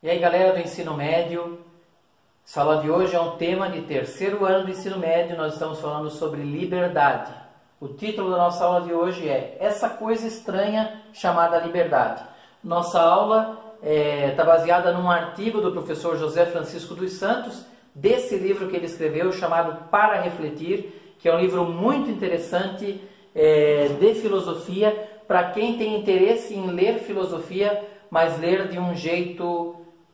E aí, galera do ensino médio, essa aula de hoje é um tema de terceiro ano do ensino médio. Nós estamos falando sobre liberdade. O título da nossa aula de hoje é Essa Coisa Estranha Chamada Liberdade. Nossa aula está baseada num artigo do professor José Francisco dos Santos, desse livro que ele escreveu, chamado Para Refletir, que é um livro muito interessante de filosofia, para quem tem interesse em ler filosofia, mas ler de um jeito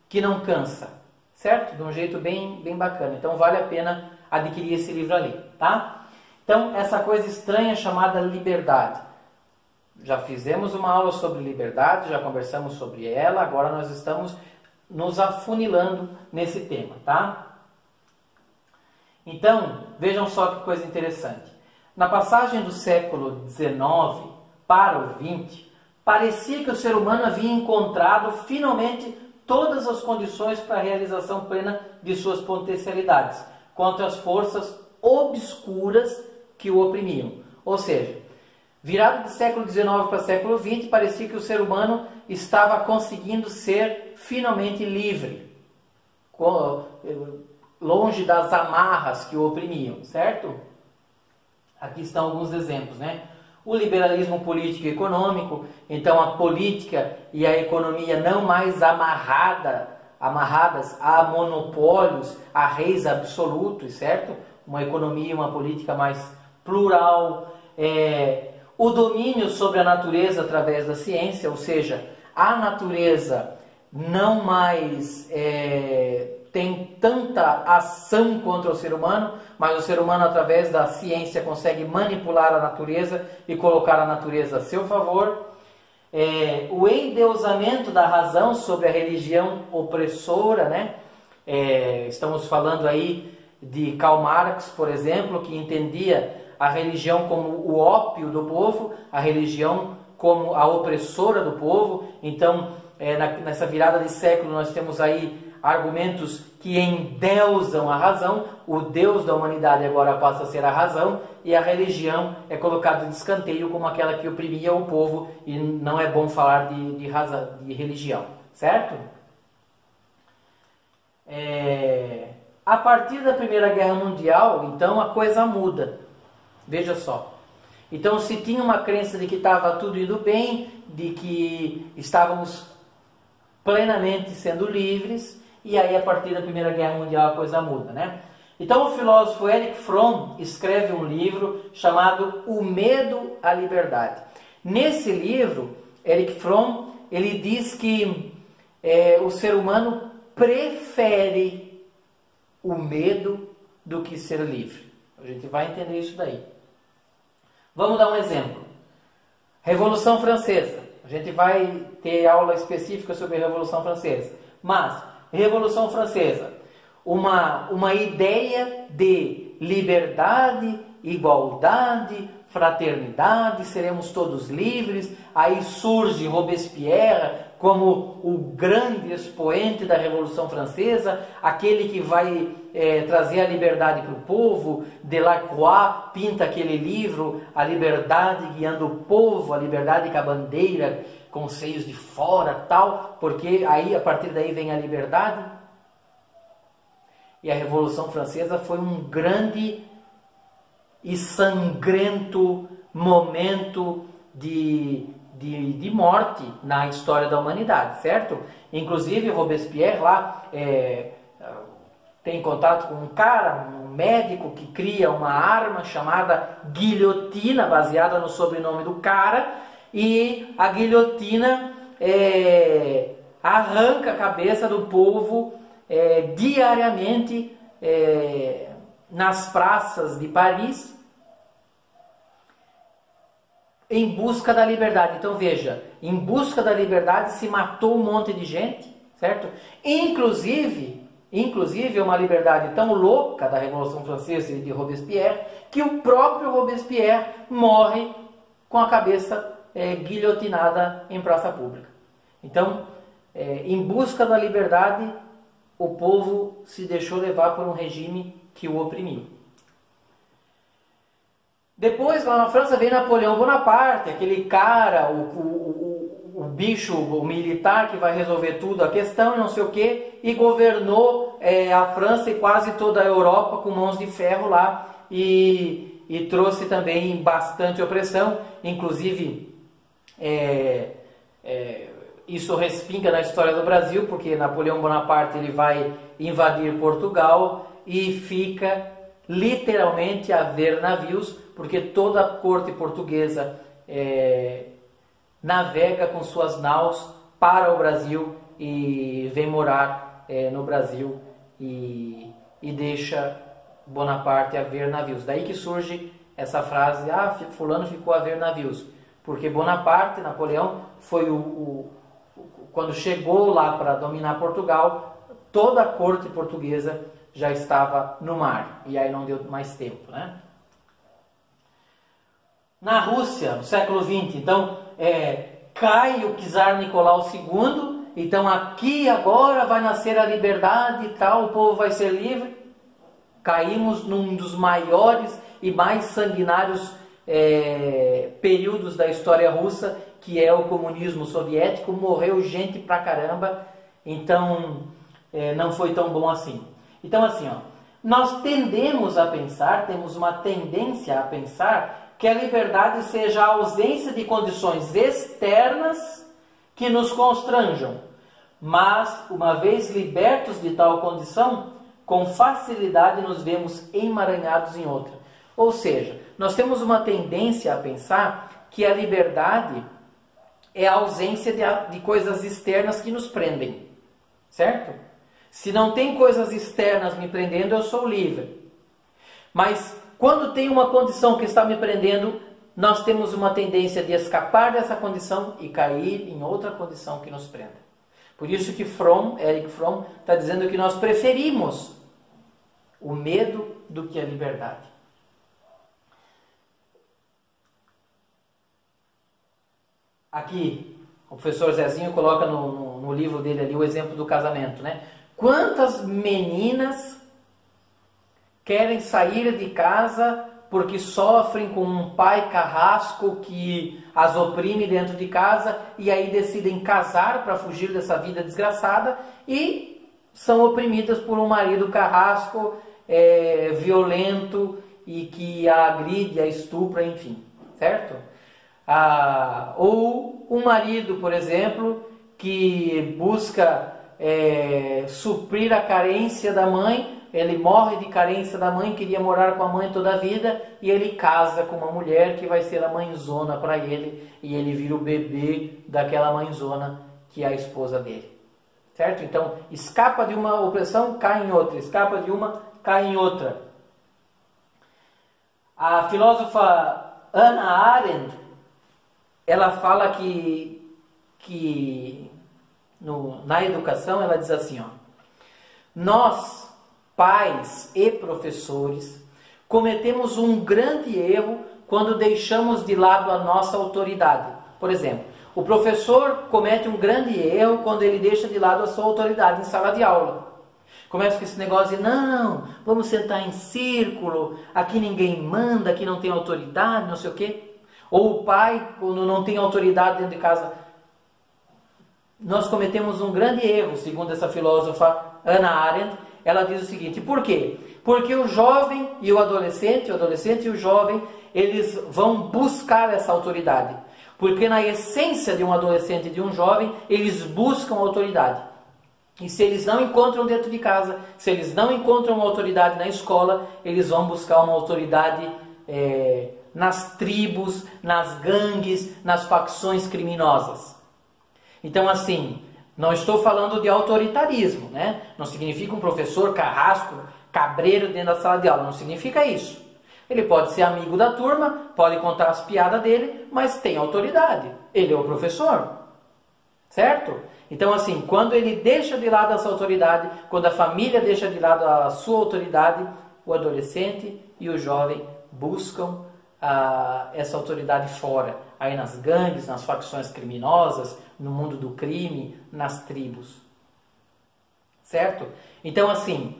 que não cansa, certo? De um jeito bem bacana. Então vale a pena adquirir esse livro ali, tá? Então, essa coisa estranha chamada liberdade. Já fizemos uma aula sobre liberdade, já conversamos sobre ela, agora nós estamos nos afunilando nesse tema, tá? Então, vejam só que coisa interessante. Na passagem do século XIX para o XX, parecia que o ser humano havia encontrado finalmente todas as condições para a realização plena de suas potencialidades contra as forças obscuras que o oprimiam. Ou seja, virado do século XIX para o século XX, parecia que o ser humano estava conseguindo ser finalmente livre, longe das amarras que o oprimiam, certo? Aqui estão alguns exemplos, né? O liberalismo político e econômico, então a política e a economia não mais amarradas a monopólios, a reis absolutos, certo? Uma economia e uma política mais plural. O domínio sobre a natureza através da ciência, ou seja, a natureza não mais tem tanta ação contra o ser humano, mas o ser humano, através da ciência, consegue manipular a natureza e colocar a natureza a seu favor. O endeusamento da razão sobre a religião opressora, né? Estamos falando aí de Karl Marx, por exemplo, que entendia a religião como o ópio do povo, a religião como a opressora do povo. Então, nessa virada de século, nós temos aí argumentos que endeusam a razão. O Deus da humanidade agora passa a ser a razão, e a religião é colocada de escanteio como aquela que oprimia o povo, e não é bom falar de religião, certo? A partir da Primeira Guerra Mundial, então, a coisa muda. Veja só. Então, se tinha uma crença de que estava tudo indo bem, de que estávamos plenamente sendo livres, e aí a partir da Primeira Guerra Mundial a coisa muda, né? Então o filósofo Erich Fromm escreve um livro chamado O Medo à Liberdade. Nesse livro, Erich Fromm, ele diz que o ser humano prefere o medo do que ser livre. A gente vai entender isso daí. Vamos dar um exemplo. Revolução Francesa. A gente vai ter aula específica sobre a Revolução Francesa. Mas, Revolução Francesa, uma ideia de liberdade, igualdade, fraternidade, seremos todos livres. Aí surge Robespierre como o grande expoente da Revolução Francesa, aquele que vai trazer a liberdade para o povo. Delacroix pinta aquele livro, A Liberdade Guiando o Povo, a liberdade com a bandeira, com os seios de fora, tal, porque aí a partir daí vem a liberdade. E a Revolução Francesa foi um grande e sangrento momento de morte na história da humanidade, certo? Inclusive Robespierre lá tem contato com um cara, um médico, que cria uma arma chamada guilhotina, baseada no sobrenome do cara, e a guilhotina arranca a cabeça do povo diariamente nas praças de Paris, em busca da liberdade. Então veja, em busca da liberdade se matou um monte de gente, certo? Inclusive uma liberdade tão louca da Revolução Francesa e de Robespierre, que o próprio Robespierre morre com a cabeça guilhotinada em praça pública. Então, em busca da liberdade, o povo se deixou levar por um regime que o oprimiu. Depois, lá na França, veio Napoleão Bonaparte, aquele cara, o bicho, o militar que vai resolver tudo, a questão e não sei o que, e governou a França e quase toda a Europa com mãos de ferro lá, e trouxe também bastante opressão, inclusive isso respinga na história do Brasil, porque Napoleão Bonaparte ele vai invadir Portugal e fica literalmente a ver navios, porque toda a corte portuguesa navega com suas naus para o Brasil e vem morar no Brasil e deixa Bonaparte a ver navios. Daí que surge essa frase, fulano ficou a ver navios, porque Bonaparte, Napoleão, foi quando chegou lá para dominar Portugal, toda a corte portuguesa já estava no mar, e aí não deu mais tempo, né? Na Rússia, no século XX, então, cai o czar Nicolau II, então aqui agora vai nascer a liberdade e tal, o povo vai ser livre. Caímos num dos maiores e mais sanguinários períodos da história russa, que é o comunismo soviético. Morreu gente pra caramba, então não foi tão bom assim. Então assim, nós tendemos a pensar, temos uma tendência a pensar que a liberdade seja a ausência de condições externas que nos constranjam, mas uma vez libertos de tal condição, com facilidade nos vemos emaranhados em outra. Ou seja, nós temos uma tendência a pensar que a liberdade é a ausência de coisas externas que nos prendem, certo? Se não tem coisas externas me prendendo, eu sou livre. Mas quando tem uma condição que está me prendendo, nós temos uma tendência de escapar dessa condição e cair em outra condição que nos prenda. Por isso que Erich Fromm está dizendo que nós preferimos o medo do que a liberdade. Aqui, o professor Zezinho coloca no livro dele ali o exemplo do casamento, né? Quantas meninas querem sair de casa porque sofrem com um pai carrasco que as oprime dentro de casa e aí decidem casar para fugir dessa vida desgraçada e são oprimidas por um marido carrasco, violento e que a agride, a estupra, enfim, certo? Ou um marido, por exemplo, que busca suprir a carência da mãe. Ele morre de carência da mãe, queria morar com a mãe toda a vida, e ele casa com uma mulher que vai ser a mãezona para ele, e ele vira o bebê daquela mãezona que é a esposa dele. Certo? Então, escapa de uma opressão, cai em outra. Escapa de uma, cai em outra. A filósofa Hannah Arendt, ela fala que na educação, ela diz assim, nós, pais e professores, cometemos um grande erro quando deixamos de lado a nossa autoridade. Por exemplo, o professor comete um grande erro quando ele deixa de lado a sua autoridade em sala de aula. Começa com esse negócio de, não, vamos sentar em círculo, aqui ninguém manda, aqui não tem autoridade, não sei o quê. Ou o pai, quando não tem autoridade dentro de casa. Nós cometemos um grande erro, segundo essa filósofa Hannah Arendt. Ela diz o seguinte, por quê? Porque o jovem e o adolescente e o jovem, eles vão buscar essa autoridade. Porque na essência de um adolescente e de um jovem, eles buscam autoridade. E se eles não encontram dentro de casa, se eles não encontram uma autoridade na escola, eles vão buscar uma autoridade nas tribos, nas gangues, nas facções criminosas. Então assim, não estou falando de autoritarismo, né? Não significa um professor carrasco, cabreiro dentro da sala de aula, não significa isso. Ele pode ser amigo da turma, pode contar as piadas dele, mas tem autoridade. Ele é o professor, certo? Então assim, quando ele deixa de lado essa autoridade, quando a família deixa de lado a sua autoridade, o adolescente e o jovem buscam essa autoridade fora, aí nas gangues, nas facções criminosas, no mundo do crime, nas tribos. Certo? Então assim,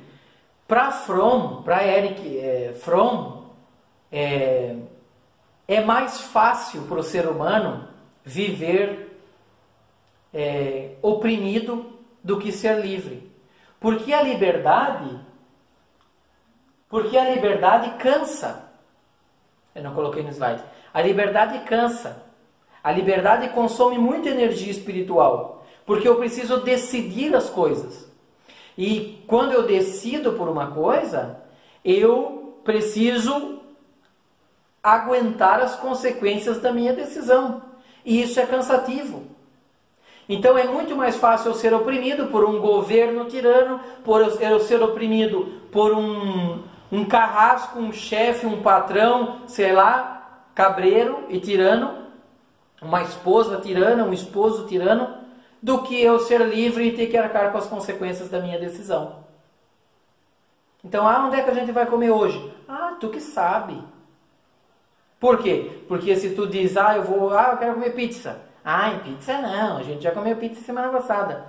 para Erich Fromm, é mais fácil para o ser humano viver oprimido do que ser livre. Porque a liberdade cansa. Eu não coloquei no slide. A liberdade cansa. A liberdade consome muita energia espiritual. Porque eu preciso decidir as coisas. E quando eu decido por uma coisa, eu preciso aguentar as consequências da minha decisão. E isso é cansativo. Então é muito mais fácil eu ser oprimido por um governo tirano, por eu ser oprimido por um carrasco, um chefe, um patrão, sei lá, cabreiro e tirano, uma esposa tirana, um esposo tirano, do que eu ser livre e ter que arcar com as consequências da minha decisão. Então, onde é que a gente vai comer hoje? Tu que sabe. Por quê? Porque se tu diz, eu quero comer pizza. Pizza não, a gente já comeu pizza semana passada.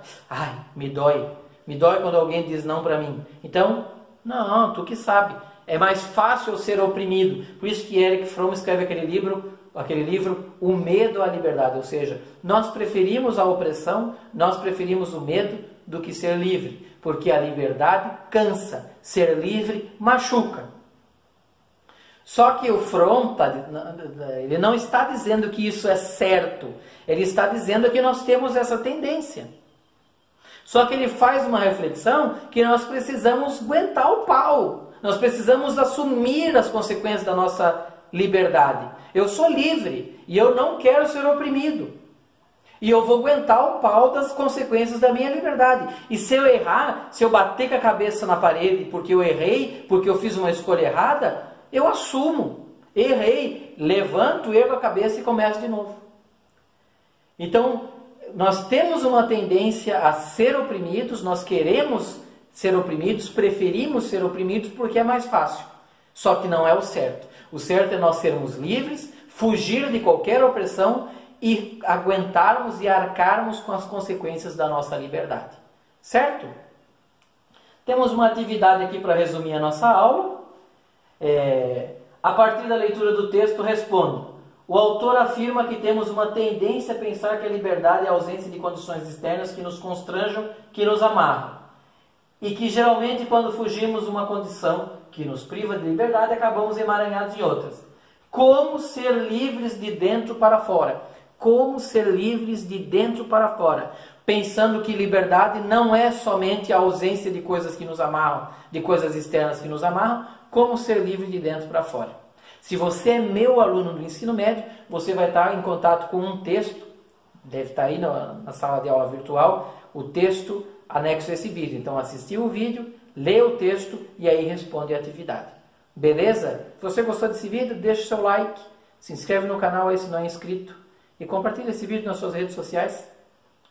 Me dói. Me dói quando alguém diz não para mim. Então, não, tu que sabe. É mais fácil eu ser oprimido. Por isso que Erich Fromm escreve aquele livro, O Medo à Liberdade. Ou seja, nós preferimos a opressão, nós preferimos o medo do que ser livre. Porque a liberdade cansa, ser livre machuca. Só que o Fromm, ele não está dizendo que isso é certo. Ele está dizendo que nós temos essa tendência. Só que ele faz uma reflexão que nós precisamos aguentar o pau. Nós precisamos assumir as consequências da nossa liberdade. Eu sou livre e eu não quero ser oprimido. E eu vou aguentar o pau das consequências da minha liberdade. E se eu errar, se eu bater com a cabeça na parede porque eu errei, porque eu fiz uma escolha errada, eu assumo. Errei, levanto, ergo a cabeça e começo de novo. Então, nós temos uma tendência a ser oprimidos, nós queremos ser oprimidos, preferimos ser oprimidos porque é mais fácil. Só que não é o certo. O certo é nós sermos livres, fugir de qualquer opressão e aguentarmos e arcarmos com as consequências da nossa liberdade. Certo? Temos uma atividade aqui para resumir a nossa aula. A partir da leitura do texto, respondo. O autor afirma que temos uma tendência a pensar que a liberdade é a ausência de condições externas que nos constranjam, que nos amarram. E que geralmente quando fugimos de uma condição que nos priva de liberdade, acabamos emaranhados em outras. Como ser livres de dentro para fora? Como ser livres de dentro para fora? Pensando que liberdade não é somente a ausência de coisas que nos amarram, de coisas externas que nos amarram, como ser livre de dentro para fora. Se você é meu aluno do ensino médio, você vai estar em contato com um texto, deve estar aí na sala de aula virtual, o texto anexo a esse vídeo. Então assistir o vídeo, lê o texto e aí responde a atividade. Beleza? Se você gostou desse vídeo, deixa o seu like, se inscreve no canal aí se não é inscrito e compartilha esse vídeo nas suas redes sociais.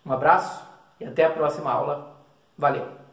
Um abraço e até a próxima aula. Valeu!